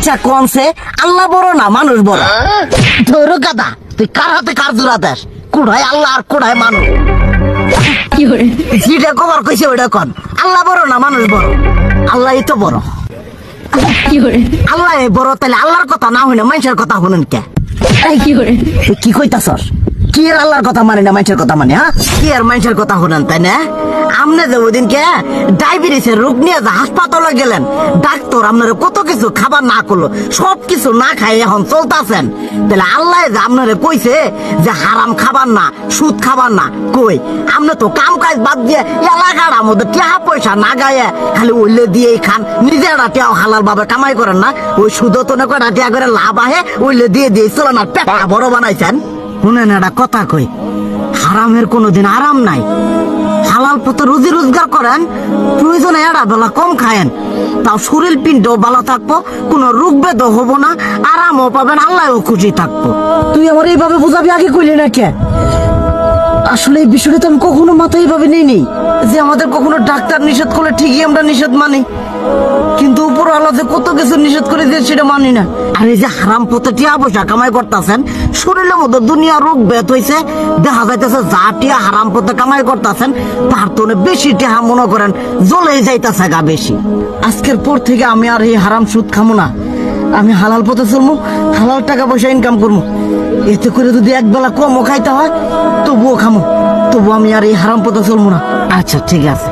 আচ্ছা কনসে আল্লাহ বড় না মানুষ বড়? ধরো গাদা, তুই কার হাতে কার জোড়া দেশ? কুড়ায় আল্লাহ আর কুড়ায় মানুষ। যেটা কবার কইছে ওইটা কন। আল্লাহ বড় না মানুষ বড়? আল্লাহ তো বড়। আল্লাহ বড়, তাহলে আল্লাহর কথা না হইনা মানুষের কথা শুনেন কে? কি কইতাছস? কি আর আল্লাহর কথা মানে না মানুষের কথা মানে? হ্যাঁ, কি আর মানুষের কথা শুনেন তাই না? আমনে যে ওইদিনকে ডায়াবেটিসের রোগ নিয়ে যে হাসপাতালে গেলেন, ডাক্তার আপনারা কত কিছু খাবার না করলো, সব কিছু না খাই এখন চলতেছেন। তাহলে আল্লাহ যে আপনারা কইছে যে হারাম খাবার না, সুদ খাবার না, কই আপনি তো কাম কাজ বাদ দিয়ে এলাকার আমাদের টাকা পয়সা না গায়ে খালি ওইলে দিয়েই খান, নিজেরা টেও হালাল ভাবে কামাই করেন না, ওই সুদ তো না কটা টেয়া করে লাভ আহে ওইলে দিয়ে দিয়ে চলেন আর পেটা বড় বানাইছেন। শুনেন একটা কথা কই, হারামের কোনোদিন আরাম নাই। হালাল পথে রুজি রোজগার করেন, প্রয়োজনে এড়া বেলা কম খায়েন, তাও শরীর পিণ্ডও ভালো থাকবো, কোনো রোগ বেদও হবো না, আরামও পাবেন, আল্লাহও খুশি থাকবো। তুই আমার এইভাবে বুঝাবি আগে কইলি না কে? আসলে এই বিষয়টা তো আমি কখনো মাথায় এইভাবে নেই যে আমাদের কখনো ডাক্তার নিষেধ করলে ঠিকই আমরা নিষেধ মানি, কিন্তু উপর আল্লাহ যে কত কিছু নিষেধ করে দিয়ে সেটা মানি না। আর এই যে হারাম পথে টিয়া পয়সা কামাই করতেছেন, শরীরের মধ্যে দুনিয়া রোগ বেত হয়েছে, দেখা যাইতেছে যা টিয়া হারাম পথে কামাই করতেছেন তার তো বেশি টিয়া মনে করেন জ্বলে যাইতেছে গা বেশি। আজকের পর থেকে আমি আর এই হারাম সুদ খামো না, আমি হালাল পথে চলবো, হালাল টাকা পয়সা ইনকাম করবো। এতে করে যদি একবেলা কমও খাইতে হয় তবুও খামো, তবু আমি আর এই হারাম পথে চলবো না। আচ্ছা ঠিক আছে।